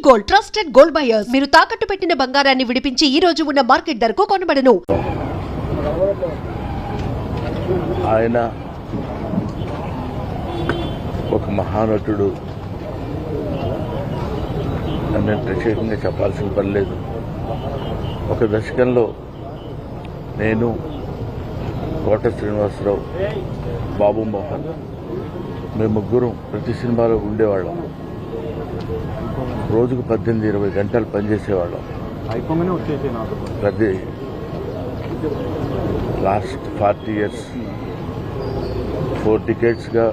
Gold, trusted gold buyers. మీరు తాకట్టు పెట్టిన బంగారాన్ని విడిపించి ఈ రోజు ఉన్న మార్కెట్ ధరకు కొనబడను. ఆయన ఒక మహానటుడు నేను ప్రత్యేకంగా చెప్పాల్సిన పని లేదు. ఒక దశకంలో నేను, కోట శ్రీనివాసరావు, బాబు మోహన్ మేము ముగ్గురం ప్రతి సినిమాలో ఉండేవాళ్ళం. రోజుకు 18-20 గంటలు పనిచేసేవాళ్ళం. ప్రతి లాస్ట్ 40 years 4 decades-గా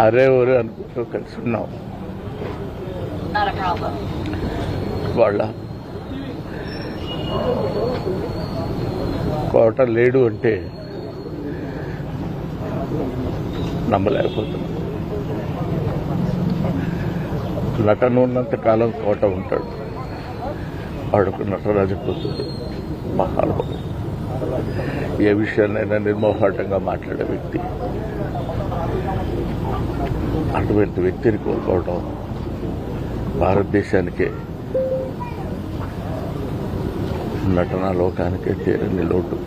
అరే ఒరే అనుకుంటూ కలిసి ఉన్నాం. వాళ్ళ కోట లేడు అంటే నమ్మలేకపోతున్నాం. నటన ఉన్నంత కాలం కోట ఉంటాడు. వాడుకు నటరాజపుత్రుడు, మహానుభావుడు, ఏ విషయాన్నైనా నిర్మోహాటంగా మాట్లాడే వ్యక్తి. అటువంటి వ్యక్తిని కోల్పోవడం భారతదేశానికే, నటనా లోకానికే తీరని లోటు.